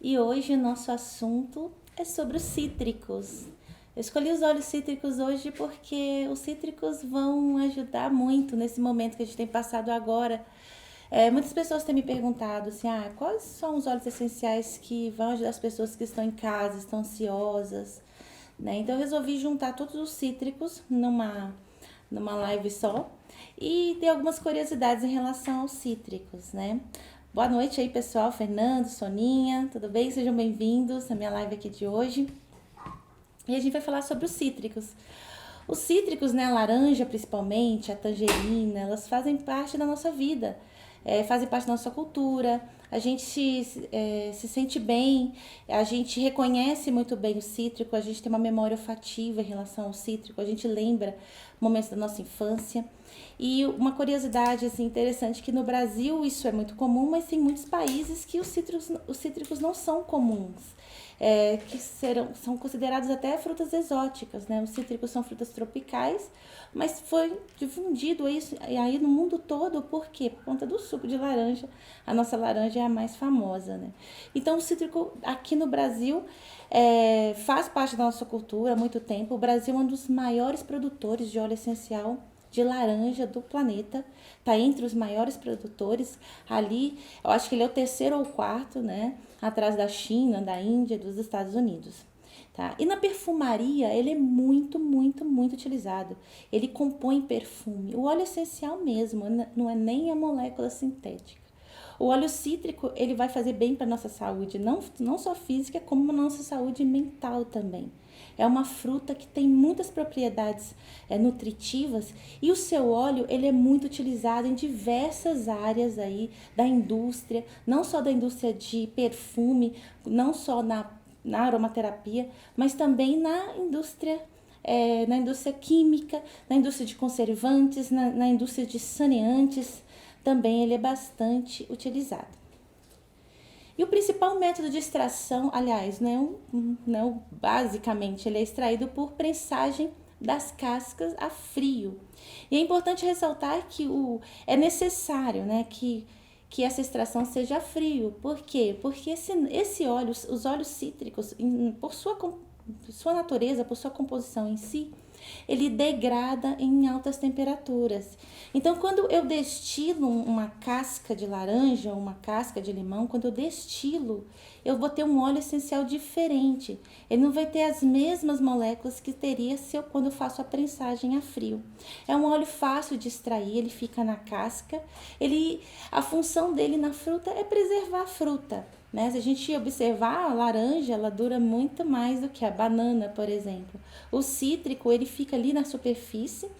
E hoje o nosso assunto é sobre os cítricos. Eu escolhi os óleos cítricos hoje porque os cítricos vão ajudar muito nesse momento que a gente tem passado agora. Muitas pessoas têm me perguntado assim, quais são os óleos essenciais que vão ajudar as pessoas que estão em casa, estão ansiosas, né? Então eu resolvi juntar todos os cítricos numa live só e ter algumas curiosidades em relação aos cítricos, né? Boa noite aí, pessoal. Fernando, Soninha, tudo bem? Sejam bem-vindos à minha live aqui de hoje. E a gente vai falar sobre os cítricos. Os cítricos, né, a laranja principalmente, a tangerina, elas fazem parte da nossa vida, fazem parte da nossa cultura. A gente se sente bem, a gente reconhece muito bem o cítrico, a gente tem uma memória olfativa em relação ao cítrico, a gente lembra momentos da nossa infância. E uma curiosidade assim, interessante que no Brasil isso é muito comum, mas tem muitos países que os cítricos não são comuns. São considerados até frutas exóticas, né? Os cítricos são frutas tropicais, mas foi difundido isso aí no mundo todo, por quê? Por conta do suco de laranja. A nossa laranja é a mais famosa, né? Então, o cítrico aqui no Brasil faz parte da nossa cultura há muito tempo. O Brasil é um dos maiores produtores de óleo essencial de laranja do planeta, tá entre os maiores produtores ali, eu acho que ele é o terceiro ou quarto, né, atrás da China, da Índia, dos Estados Unidos. Tá? E na perfumaria ele é muito, muito, muito utilizado. Ele compõe perfume, o óleo essencial mesmo, não é nem a molécula sintética. O óleo cítrico ele vai fazer bem para nossa saúde, não só física, como nossa saúde mental também. É uma fruta que tem muitas propriedades nutritivas e o seu óleo ele é muito utilizado em diversas áreas aí da indústria, não só da indústria de perfume, não só na aromaterapia, mas também na indústria química, na indústria de conservantes, na indústria de saneantes, também ele é bastante utilizado. E o principal método de extração, aliás, não basicamente, ele é extraído por prensagem das cascas a frio. E é importante ressaltar que é necessário, né, que essa extração seja a frio. Por quê? Porque esse óleo, os óleos cítricos, por sua natureza, por sua composição em si, ele degrada em altas temperaturas. Então, quando eu destilo uma casca de laranja, uma casca de limão, quando eu destilo, eu vou ter um óleo essencial diferente. Ele não vai ter as mesmas moléculas que teria quando eu faço a prensagem a frio. É um óleo fácil de extrair, ele fica na casca. A função dele na fruta é preservar a fruta. Né? Se a gente observar, a laranja ela dura muito mais do que a banana, por exemplo. O cítrico ele fica ali na superfície,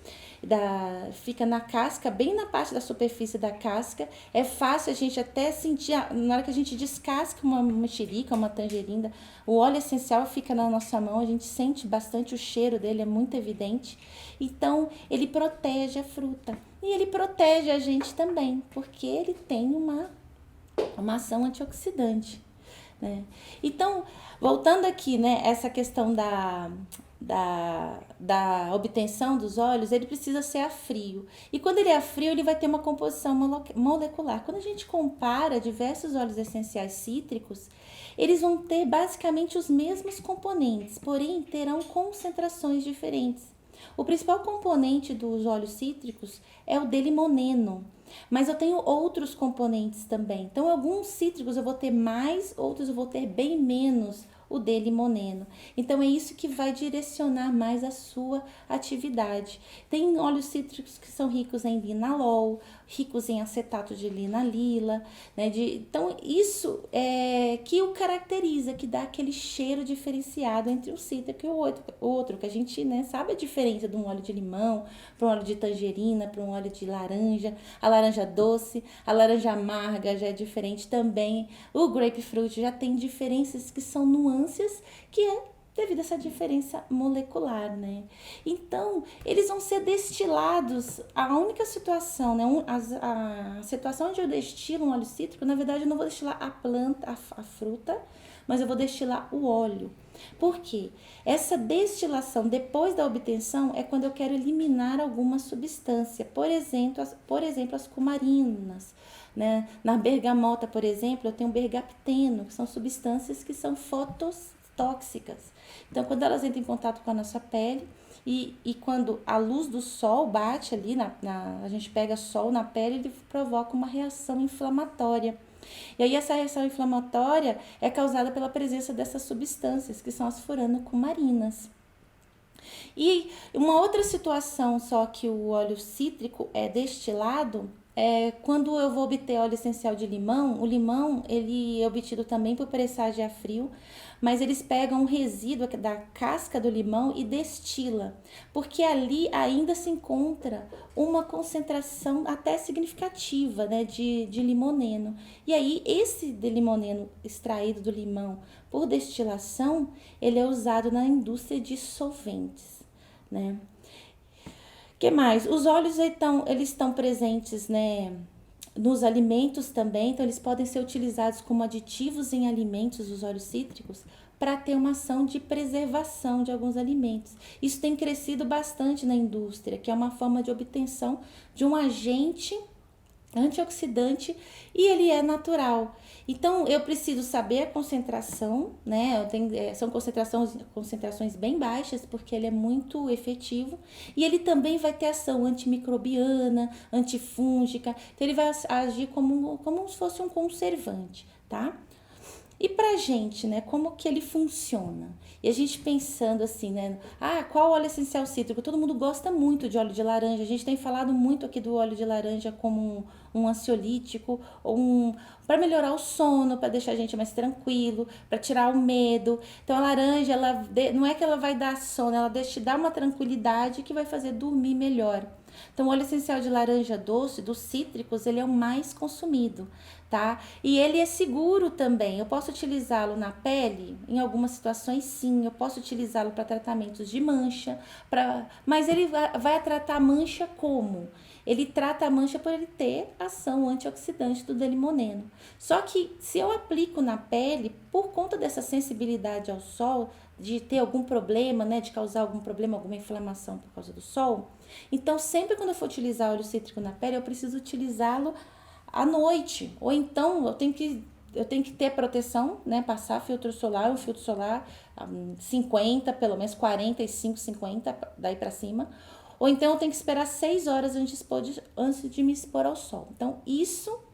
fica na casca, bem na parte da superfície da casca. É fácil a gente até sentir, na hora que a gente descasca uma mexerica, uma tangerina, o óleo essencial fica na nossa mão, a gente sente bastante o cheiro dele, é muito evidente. Então, ele protege a fruta. E ele protege a gente também, porque ele tem uma ação antioxidante, né? Então, voltando aqui, né, essa questão da obtenção dos óleos, ele precisa ser a frio. E quando ele é a frio, ele vai ter uma composição molecular. Quando a gente compara diversos óleos essenciais cítricos, eles vão ter basicamente os mesmos componentes, porém terão concentrações diferentes. O principal componente dos óleos cítricos é o delimoneno, mas eu tenho outros componentes também. Então, alguns cítricos eu vou ter mais, outros eu vou ter bem menos o delimoneno. Então, é isso que vai direcionar mais a sua atividade. Tem óleos cítricos que são ricos em linalol, ricos em acetato de linalila, né? Então, isso é que o caracteriza, que dá aquele cheiro diferenciado entre um cítrico e o outro que a gente, né, sabe a diferença de um óleo de limão para um óleo de tangerina, para um óleo de laranja, a laranja doce, a laranja amarga já é diferente também, o grapefruit já tem diferenças que são nuances que devido a essa diferença molecular, né? Então, eles vão ser destilados. A única situação, né? A situação onde eu destilo um óleo cítrico, na verdade, eu não vou destilar a planta, a fruta, mas eu vou destilar o óleo. Por quê? Essa destilação depois da obtenção é quando eu quero eliminar alguma substância, por exemplo, as cumarinas, né? Na bergamota, por exemplo, eu tenho bergapteno, que são substâncias que são fototóxicas. Então, quando elas entram em contato com a nossa pele e quando a luz do sol bate ali, a gente pega sol na pele, ele provoca uma reação inflamatória. E aí essa reação inflamatória é causada pela presença dessas substâncias, que são as furanocumarinas. E uma outra situação só que o óleo cítrico é destilado é quando eu vou obter óleo essencial de limão. O limão, ele é obtido também por pressagem a frio, mas eles pegam um resíduo da casca do limão e destila, porque ali ainda se encontra uma concentração até significativa, né, de limoneno. E aí esse de limoneno extraído do limão por destilação, ele é usado na indústria de solventes, né? Que mais? Os óleos então, eles estão presentes, né, nos alimentos também, então eles podem ser utilizados como aditivos em alimentos, os óleos cítricos, para ter uma ação de preservação de alguns alimentos. Isso tem crescido bastante na indústria, que é uma forma de obtenção de um agente antioxidante e ele é natural. Então eu preciso saber a concentração, né? São concentrações bem baixas, porque ele é muito efetivo e ele também vai ter ação antimicrobiana, antifúngica, então ele vai agir como se fosse um conservante, tá? E pra gente, né, como que ele funciona? E a gente pensando assim, né, qual óleo essencial cítrico? Todo mundo gosta muito de óleo de laranja. A gente tem falado muito aqui do óleo de laranja como um ansiolítico, para melhorar o sono, para deixar a gente mais tranquilo, para tirar o medo. Então a laranja, não é que ela vai dar sono, ela te dá uma tranquilidade que vai fazer dormir melhor. Então, o óleo essencial de laranja doce, dos cítricos, ele é o mais consumido, tá? E ele é seguro também. Eu posso utilizá-lo na pele? Em algumas situações, sim. Eu posso utilizá-lo para tratamentos de mancha, mas ele vai tratar a mancha como? Ele trata a mancha por ele ter ação antioxidante do delimoneno. Só que se eu aplico na pele, por conta dessa sensibilidade ao sol, de ter algum problema, né, de causar algum problema, alguma inflamação por causa do sol, então sempre quando eu for utilizar óleo cítrico na pele, eu preciso utilizá-lo à noite, ou então eu tenho que ter proteção, né, passar um filtro solar 50, pelo menos 45, 50, daí para cima, ou então eu tenho que esperar 6 horas antes de me expor ao sol. Então isso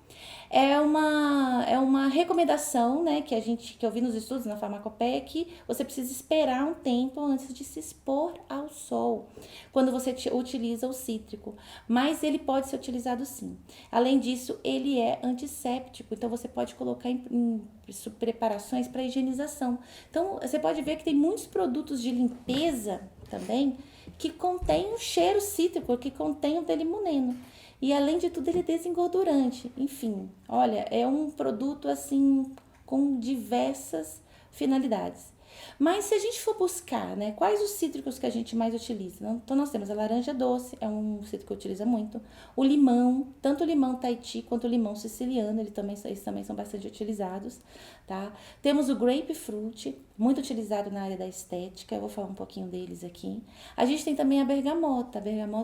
é uma recomendação, né, que eu vi nos estudos na farmacopeia, que você precisa esperar um tempo antes de se expor ao sol, quando você utiliza o cítrico. Mas ele pode ser utilizado sim. Além disso, ele é antisséptico, então você pode colocar em preparações para higienização. Então, você pode ver que tem muitos produtos de limpeza também que contém um cheiro cítrico, que contém o delimoneno. E além de tudo, ele é desengordurante. Enfim, olha, é um produto assim com diversas finalidades. Mas se a gente for buscar, né, quais os cítricos que a gente mais utiliza? Então nós temos a laranja doce, é um cítrico que utiliza muito. O limão, tanto o limão Tahiti quanto o limão siciliano, eles também são bastante utilizados, tá? Temos o grapefruit, muito utilizado na área da estética, eu vou falar um pouquinho deles aqui. A gente tem também a bergamota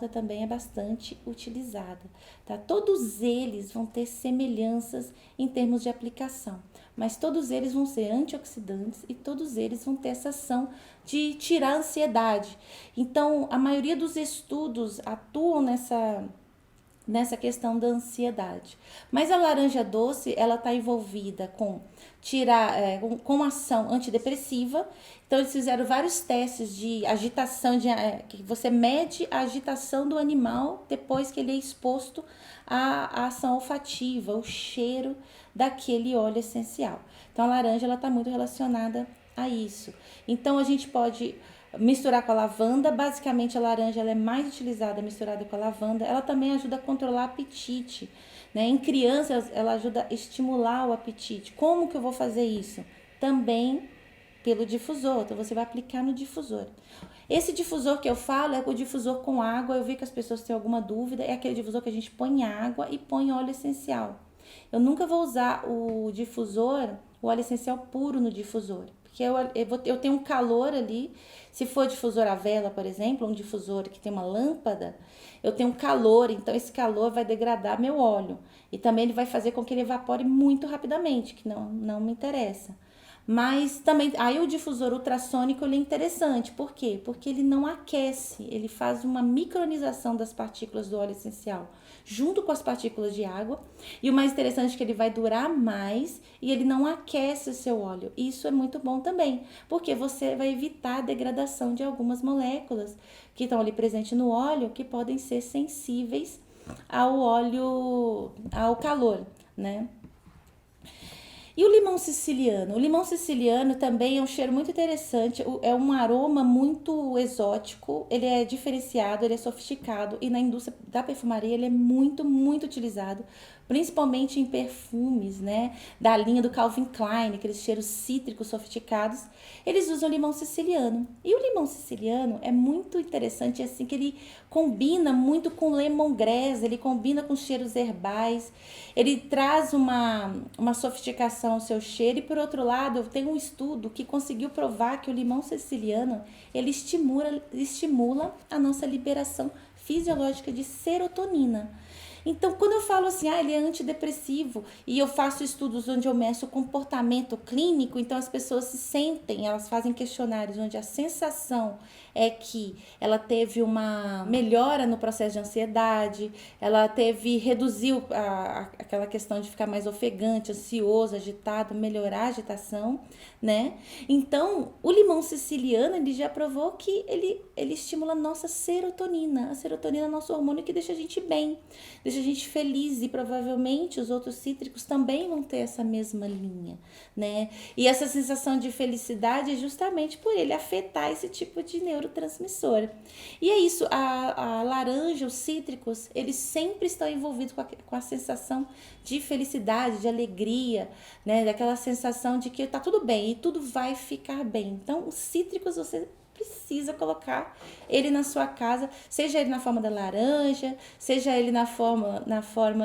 também é bastante utilizada, tá? Todos eles vão ter semelhanças em termos de aplicação, mas todos eles vão ser antioxidantes e todos eles vão ter essa ação de tirar a ansiedade. Então, a maioria dos estudos atuam nessa questão da ansiedade. Mas a laranja doce, ela está envolvida com ação antidepressiva. Então, eles fizeram vários testes de agitação, que você mede a agitação do animal depois que ele é exposto à ação olfativa, o cheiro daquele óleo essencial. Então, a laranja, ela está muito relacionada a isso. Então, a gente pode misturar com a lavanda. Basicamente, a laranja ela é mais utilizada misturada com a lavanda. Ela também ajuda a controlar o apetite, né? Em crianças, ela ajuda a estimular o apetite. Como que eu vou fazer isso? Também Pelo difusor, então você vai aplicar no difusor. Esse difusor que eu falo é o difusor com água. Eu vi que as pessoas têm alguma dúvida. É aquele difusor que a gente põe água e põe óleo essencial. Eu nunca vou usar o difusor, o óleo essencial puro no difusor. Porque eu tenho um calor ali. Se for difusor a vela, por exemplo, um difusor que tem uma lâmpada, eu tenho um calor. Então esse calor vai degradar meu óleo. E também ele vai fazer com que ele evapore muito rapidamente, que não me interessa. Mas também, aí o difusor ultrassônico ele é interessante. Por quê? Porque ele não aquece, ele faz uma micronização das partículas do óleo essencial junto com as partículas de água. E o mais interessante é que ele vai durar mais e ele não aquece o seu óleo. Isso é muito bom também, porque você vai evitar a degradação de algumas moléculas que estão ali presentes no óleo, que podem ser sensíveis ao óleo, ao calor, né? E o limão siciliano? O limão siciliano também é um cheiro muito interessante, é um aroma muito exótico, ele é diferenciado, ele é sofisticado e na indústria da perfumaria ele é muito, muito utilizado, principalmente em perfumes, né? Da linha do Calvin Klein, aqueles cheiros cítricos sofisticados, eles usam limão siciliano. E o limão siciliano é muito interessante, assim, que ele combina muito com lemongrass, ele combina com cheiros herbais, ele traz uma sofisticação ao seu cheiro. E por outro lado, tem um estudo que conseguiu provar que o limão siciliano, ele estimula a nossa liberação fisiológica de serotonina. Então, quando eu falo assim, ele é antidepressivo, e eu faço estudos onde eu meço o comportamento clínico, então as pessoas se sentem, elas fazem questionários onde a sensação é que ela teve uma melhora no processo de ansiedade, reduziu aquela questão de ficar mais ofegante, ansioso, agitado, melhorar a agitação, né? Então, o limão siciliano, ele já provou que ele estimula a nossa serotonina. A serotonina é nosso hormônio que deixa a gente bem, deixa a gente feliz, e provavelmente os outros cítricos também vão ter essa mesma linha, né? E essa sensação de felicidade é justamente por ele afetar esse tipo de neurotransmissor. E é isso, a laranja, os cítricos, eles sempre estão envolvidos com a sensação de felicidade, de alegria, né? Daquela sensação de que tá tudo bem e tudo vai ficar bem. Então, os cítricos você precisa colocar ele na sua casa, seja ele na forma da laranja, seja ele na forma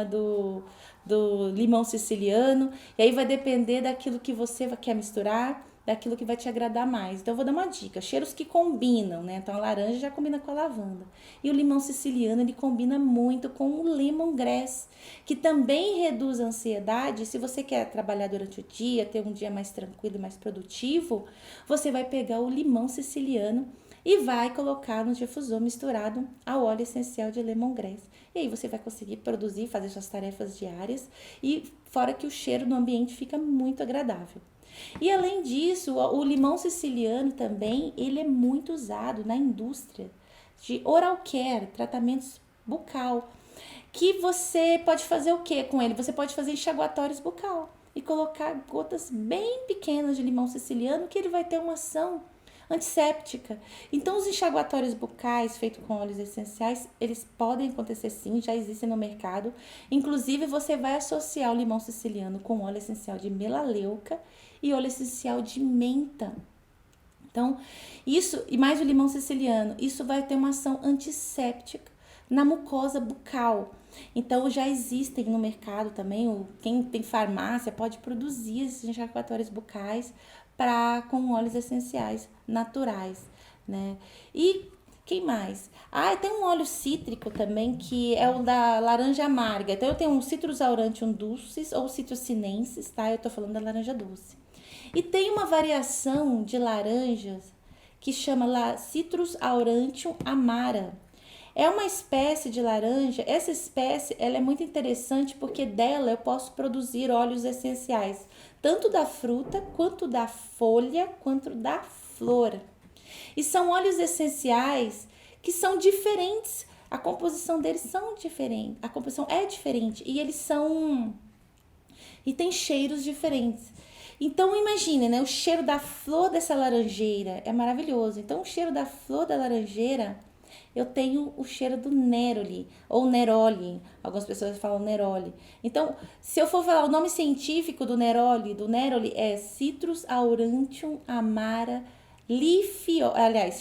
do limão siciliano, e aí vai depender daquilo que você quer misturar, daquilo que vai te agradar mais. Então eu vou dar uma dica, cheiros que combinam, né? Então a laranja já combina com a lavanda, e o limão siciliano ele combina muito com o lemongrass, que também reduz a ansiedade. Se você quer trabalhar durante o dia, ter um dia mais tranquilo e mais produtivo, você vai pegar o limão siciliano e vai colocar no difusor misturado ao óleo essencial de lemongrass. E aí você vai conseguir produzir, fazer suas tarefas diárias, e fora que o cheiro no ambiente fica muito agradável. E além disso, o limão siciliano também, ele é muito usado na indústria de oral care, tratamentos bucal, que você pode fazer o que com ele? Você pode fazer enxaguatórios bucal e colocar gotas bem pequenas de limão siciliano, que ele vai ter uma ação antisséptica. Então, os enxaguatórios bucais feitos com óleos essenciais, eles podem acontecer sim, já existem no mercado. Inclusive, você vai associar o limão siciliano com óleo essencial de melaleuca e óleo essencial de menta. Então, isso, e mais o limão siciliano, isso vai ter uma ação antisséptica na mucosa bucal. Então, já existem no mercado também, quem tem farmácia pode produzir esses enxaguatórios bucais com óleos essenciais naturais, né? E quem mais? Tem um óleo cítrico também, que é o da laranja amarga. Então, eu tenho um Citrus aurantium dulcis ou Citrus sinensis, tá? Eu tô falando da laranja doce. E tem uma variação de laranjas que chama Citrus aurantium amara. É uma espécie de laranja. Essa espécie, ela é muito interessante porque dela eu posso produzir óleos essenciais, tanto da fruta, quanto da folha, quanto da flor. E são óleos essenciais que são diferentes. A composição deles são diferentes. A composição é diferente e e tem cheiros diferentes. Então imagine, né? O cheiro da flor dessa laranjeira é maravilhoso. Então o cheiro da flor da laranjeira eu tenho o cheiro do neroli, ou neroli, algumas pessoas falam neroli. Então, se eu for falar o nome científico do neroli é Citrus aurantium amara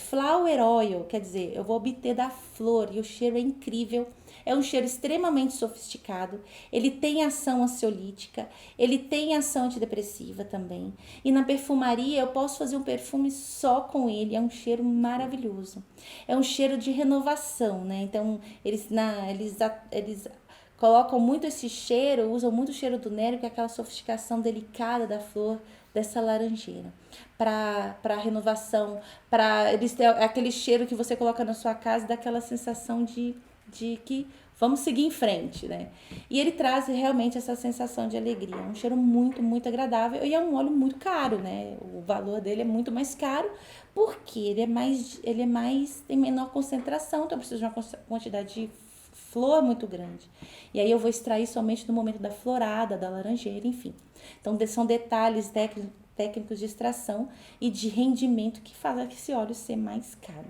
flower oil, quer dizer, eu vou obter da flor e o cheiro é incrível. É um cheiro extremamente sofisticado, ele tem ação ansiolítica, ele tem ação antidepressiva também. E na perfumaria eu posso fazer um perfume só com ele, é um cheiro maravilhoso. É um cheiro de renovação, né? Então, eles colocam muito esse cheiro, usam muito o cheiro do nero, que é aquela sofisticação delicada da flor, dessa laranjeira, para renovação, para eles ter aquele cheiro que você coloca na sua casa, daquela sensação de que vamos seguir em frente, né? E ele traz realmente essa sensação de alegria. É um cheiro muito, muito agradável e é um óleo muito caro, né? O valor dele é muito mais caro porque tem menor concentração, então eu preciso de uma quantidade de flor muito grande. E aí eu vou extrair somente no momento da florada, da laranjeira, enfim. Então são detalhes técnicos de extração e de rendimento que fazem esse óleo ser mais caro.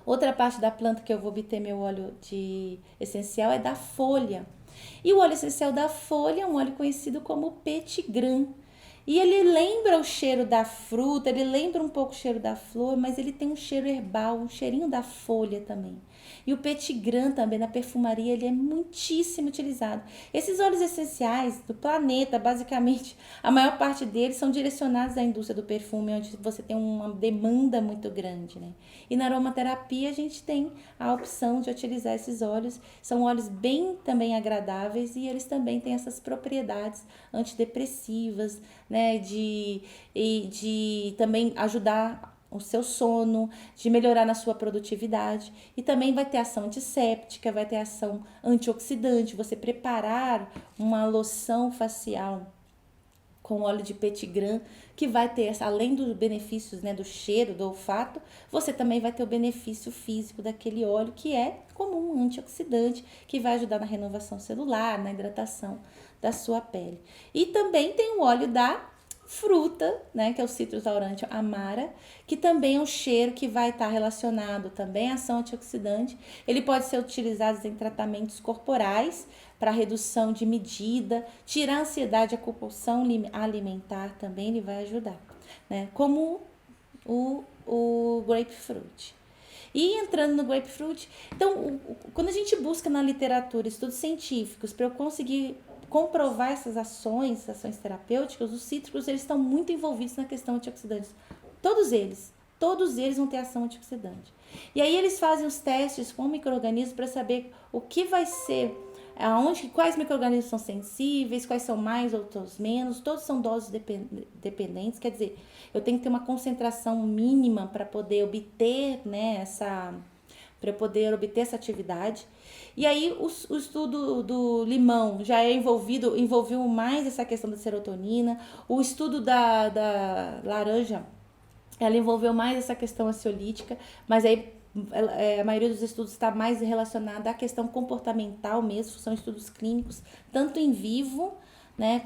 Outra parte da planta que eu vou obter meu óleo essencial é da folha. E o óleo essencial da folha é um óleo conhecido como petit grain. E ele lembra o cheiro da fruta, ele lembra um pouco o cheiro da flor, mas ele tem um cheiro herbal, um cheirinho da folha também. E o petit grain também na perfumaria, ele é muitíssimo utilizado. Esses óleos essenciais do planeta, basicamente, a maior parte deles são direcionados à indústria do perfume, onde você tem uma demanda muito grande, né? E na aromaterapia a gente tem a opção de utilizar esses óleos. São óleos bem também agradáveis e eles também têm essas propriedades antidepressivas, né? De também ajudar o seu sono, de melhorar na sua produtividade e também vai ter ação antisséptica, vai ter ação antioxidante. Você preparar uma loção facial com óleo de petit grain, que vai ter, além dos benefícios, né, do cheiro, do olfato, você também vai ter o benefício físico daquele óleo, que é como um antioxidante, que vai ajudar na renovação celular, na hidratação da sua pele. E também tem o óleo da fruta, né, que é o Citrus aurantium amara, que também é um cheiro que vai estar relacionado também à ação antioxidante. Ele pode ser utilizado em tratamentos corporais para redução de medida, tirar a ansiedade, a compulsão alimentar também ele vai ajudar, né, como o grapefruit. E entrando no grapefruit, então, quando a gente busca na literatura estudos científicos para eu conseguir comprovar essas ações terapêuticas, os cítricos eles estão muito envolvidos na questão antioxidante. Todos eles vão ter ação antioxidante. E aí eles fazem os testes com micro-organismos para saber o que vai ser, quais micro-organismos são sensíveis, quais são mais, outros menos, todos são doses dependentes, quer dizer, eu tenho que ter uma concentração mínima para poder obter, né, essa atividade. E aí o estudo do limão já envolveu mais essa questão da serotonina. O estudo da laranja, ela envolveu mais essa questão ansiolítica, mas aí a maioria dos estudos está mais relacionada à questão comportamental mesmo, são estudos clínicos, tanto em vivo, né,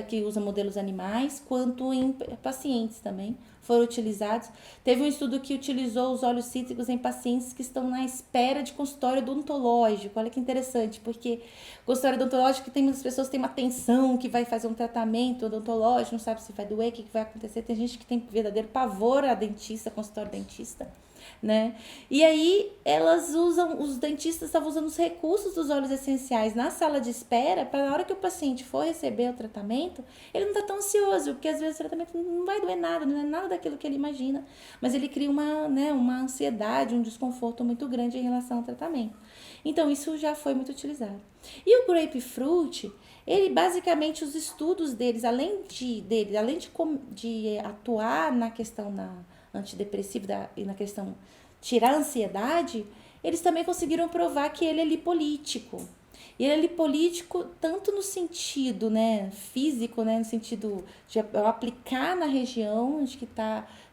que usa modelos animais, quanto em pacientes também foram utilizados. Teve um estudo que utilizou os óleos cítricos em pacientes que estão na espera de consultório odontológico. Olha que interessante, porque consultório odontológico tem muitas pessoas que têm uma tensão, que vai fazer um tratamento odontológico, não sabe se vai doer, o que vai acontecer. Tem gente que tem verdadeiro pavor a dentista, consultório dentista, né? E aí os dentistas estavam usando os recursos dos óleos essenciais na sala de espera para na hora que o paciente for receber o tratamento, ele não está tão ansioso, porque às vezes o tratamento não vai doer nada, não é nada daquilo que ele imagina, mas ele cria uma ansiedade, um desconforto muito grande em relação ao tratamento. Então isso já foi muito utilizado. E o grapefruit, ele basicamente os estudos deles, além de atuar na questão antidepressiva e na questão tirar a ansiedade, eles também conseguiram provar que ele é lipolítico. E ele é lipolítico tanto no sentido, né, físico, né, no sentido de eu aplicar na região onde que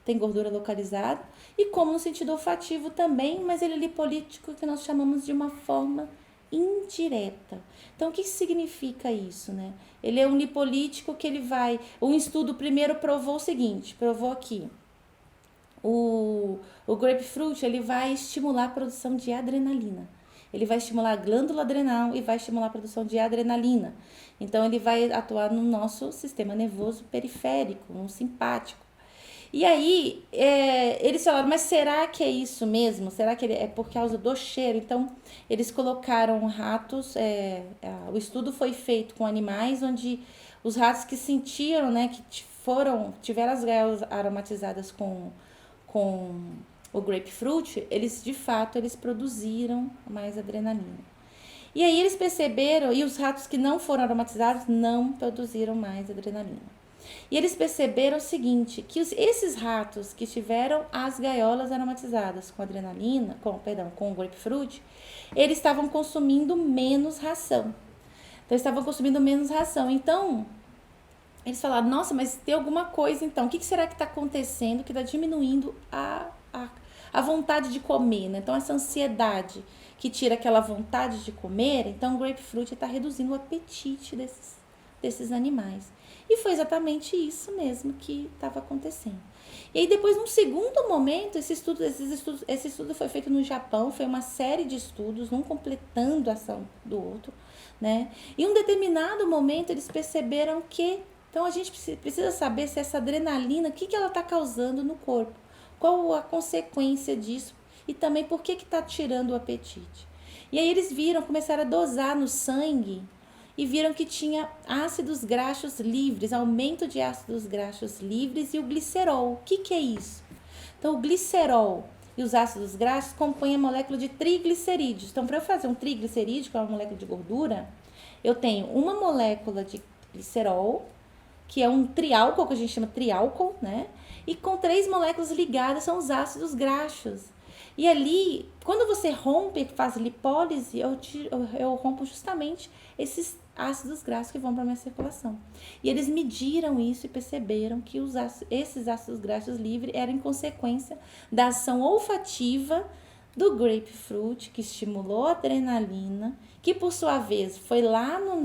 tem gordura localizada, e como no sentido olfativo também, mas ele é lipolítico que nós chamamos de uma forma indireta. Então, o que significa isso, né? Ele é um lipolítico que ele vai... Um estudo primeiro provou o seguinte, provou aqui, o grapefruit, ele vai estimular a produção de adrenalina. Ele vai estimular a glândula adrenal e vai estimular a produção de adrenalina. Então, ele vai atuar no nosso sistema nervoso periférico, no simpático. E aí, eles falaram, mas será que é isso mesmo? Será que é por causa do cheiro? Então, eles colocaram ratos, o estudo foi feito com animais onde os ratos que sentiram, né, que tiveram as gaiolas aromatizadas com o grapefruit, eles, de fato, eles produziram mais adrenalina. E aí eles perceberam, e os ratos que não foram aromatizados não produziram mais adrenalina. E eles perceberam o seguinte, que esses ratos que tiveram as gaiolas aromatizadas com adrenalina, com grapefruit, eles estavam consumindo menos ração. Então, eles falaram, nossa, mas tem alguma coisa então. O que será que está acontecendo que está diminuindo a vontade de comer, né? Então, essa ansiedade que tira aquela vontade de comer, então o grapefruit está reduzindo o apetite desses animais. E foi exatamente isso mesmo que estava acontecendo. E aí depois, num segundo momento, esse estudo foi feito no Japão, foi uma série de estudos, um completando a ação do outro, né? E em um determinado momento eles perceberam que, então a gente precisa saber se essa adrenalina, o que ela está causando no corpo, qual a consequência disso e também por que está tirando o apetite. E aí eles começaram a dosar no sangue e viram que tinha ácidos graxos livres, aumento de ácidos graxos livres e o glicerol. O que é isso? Então, o glicerol e os ácidos graxos compõem a molécula de triglicerídeos. Então, para eu fazer um triglicerídeo, que é uma molécula de gordura, eu tenho uma molécula de glicerol, que é um triálcool, que a gente chama triálcool, né? E com 3 moléculas ligadas são os ácidos graxos. E ali, quando você rompe, faz lipólise, eu rompo justamente esses ácidos graxos que vão para a minha circulação. E eles mediram isso e perceberam que esses ácidos graxos livres eram em consequência da ação olfativa do grapefruit, que estimulou a adrenalina, que por sua vez foi lá no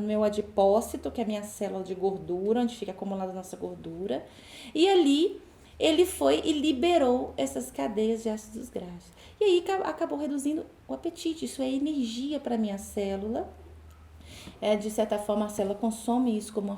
meu adipócito, que é a minha célula de gordura, onde fica acumulada a nossa gordura, e ali ele foi e liberou essas cadeias de ácidos graxos. E aí acabou reduzindo o apetite. Isso é energia para a minha célula. De certa forma, a célula consome isso como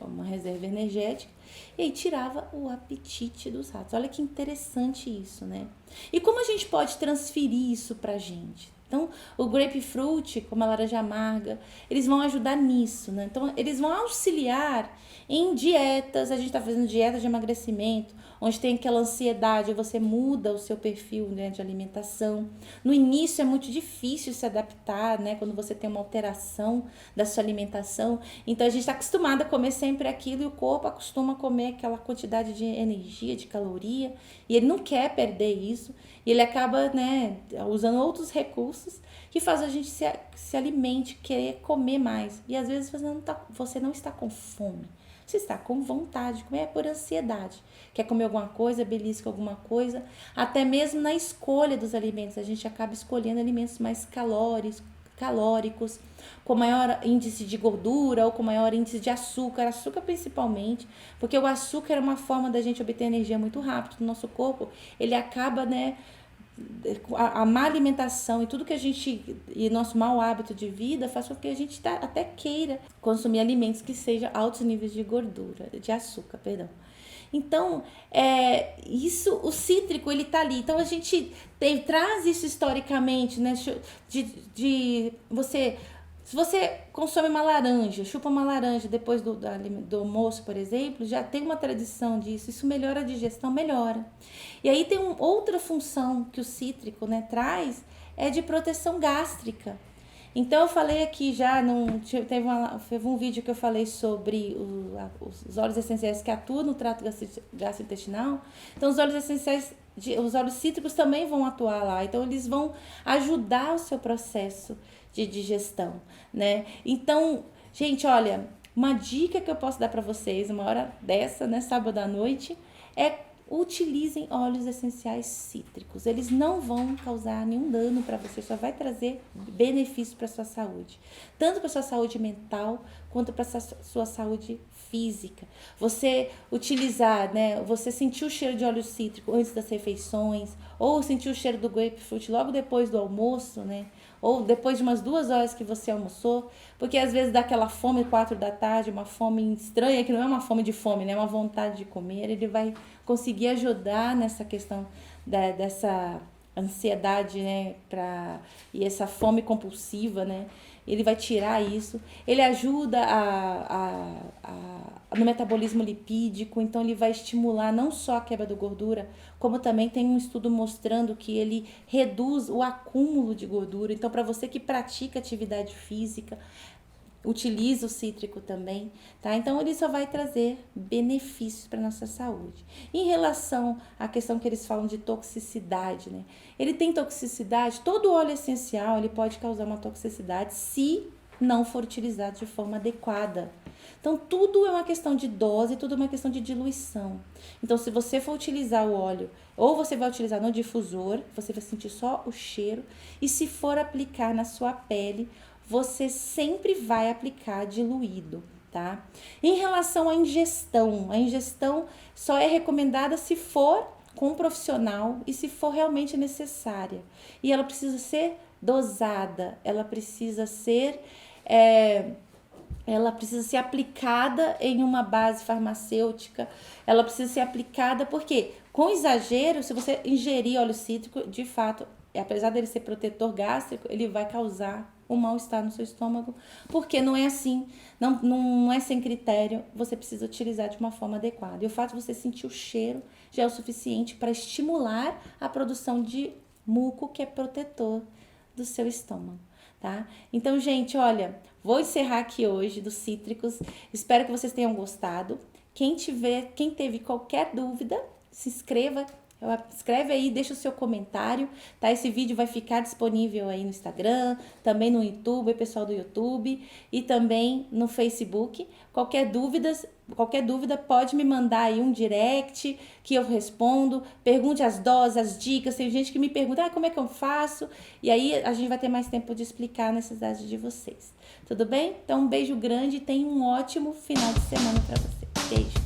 uma reserva energética. E aí tirava o apetite dos ratos. Olha que interessante isso, né? E como a gente pode transferir isso para a gente? Então, o grapefruit, como a laranja amarga, eles vão ajudar nisso, né? Então, eles vão auxiliar em dietas. A gente está fazendo dieta de emagrecimento, onde tem aquela ansiedade, você muda o seu perfil, né, de alimentação. No início é muito difícil se adaptar, né, quando você tem uma alteração da sua alimentação. Então, a gente está acostumado a comer sempre aquilo e o corpo acostuma a comer aquela quantidade de energia, de caloria, e ele não quer perder isso. E ele acaba, né, usando outros recursos que faz a gente se alimente, querer comer mais. E às vezes você não está com fome. Você está com vontade de comer, é por ansiedade. Quer comer alguma coisa, belisca alguma coisa. Até mesmo na escolha dos alimentos, a gente acaba escolhendo alimentos mais calóricos, com maior índice de gordura ou com maior índice de açúcar principalmente, porque o açúcar é uma forma da gente obter energia muito rápido no nosso corpo. Ele acaba, né, a má alimentação e tudo que a gente, e nosso mau hábito de vida faz com que a gente até queira consumir alimentos que sejam altos níveis de gordura, de açúcar, perdão. Então, o cítrico, ele tá ali. Então, a gente traz isso historicamente, né? Se você consome uma laranja, chupa uma laranja depois do almoço, por exemplo, já tem uma tradição disso. Isso melhora a digestão, melhora. E aí tem outra função que o cítrico, né, traz, é de proteção gástrica. Então, eu falei aqui já, teve um vídeo que eu falei sobre os óleos essenciais que atuam no trato gastrointestinal. Então, os óleos essenciais, os óleos cítricos também vão atuar lá. Então, eles vão ajudar o seu processo de digestão, né? Então, gente, olha, uma dica que eu posso dar para vocês, uma hora dessa, né, sábado à noite, é utilizem óleos essenciais cítricos. Eles não vão causar nenhum dano para você, só vai trazer benefício para sua saúde, tanto para sua saúde mental quanto para sua saúde física. Você utilizar, né, você sentir o cheiro de óleo cítrico antes das refeições, ou sentir o cheiro do grapefruit logo depois do almoço, né? Ou depois de umas 2 horas que você almoçou, porque às vezes dá aquela fome 4 da tarde, uma fome estranha, que não é uma fome de fome, né? É uma vontade de comer. Ele vai conseguir ajudar nessa questão dessa ansiedade, né? E essa fome compulsiva, né? Ele vai tirar isso. Ele ajuda no metabolismo lipídico, então ele vai estimular não só a quebra da gordura, como também tem um estudo mostrando que ele reduz o acúmulo de gordura. Então, para você que pratica atividade física, utiliza o cítrico também, tá? Então, ele só vai trazer benefícios para nossa saúde. Em relação à questão que eles falam de toxicidade, né? Ele tem toxicidade, todo óleo essencial, ele pode causar uma toxicidade se não for utilizado de forma adequada. Então, tudo é uma questão de dose, tudo é uma questão de diluição. Então, se você for utilizar o óleo, ou você vai utilizar no difusor, você vai sentir só o cheiro, e se for aplicar na sua pele, você sempre vai aplicar diluído, tá? Em relação à ingestão, a ingestão só é recomendada se for com um profissional e se for realmente necessária. E ela precisa ser dosada, ela precisa ser aplicada em uma base farmacêutica, ela precisa ser aplicada, porque com exagero, se você ingerir óleo cítrico, de fato, apesar dele ser protetor gástrico, ele vai causar um mal-estar no seu estômago, porque não é assim, não é sem critério, você precisa utilizar de uma forma adequada. E o fato de você sentir o cheiro já é o suficiente para estimular a produção de muco, que é protetor do seu estômago, tá? Então, gente, olha, vou encerrar aqui hoje dos cítricos. Espero que vocês tenham gostado. Quem teve qualquer dúvida, se inscreva. Escreve aí, deixa o seu comentário, tá? Esse vídeo vai ficar disponível aí no Instagram, também no YouTube, pessoal do YouTube, e também no Facebook. Qualquer dúvida pode me mandar aí um direct que eu respondo. Pergunte as doses, as dicas. Tem gente que me pergunta, como é que eu faço? E aí a gente vai ter mais tempo de explicar a necessidade de vocês. Tudo bem? Então um beijo grande e tenha um ótimo final de semana para você. Beijo!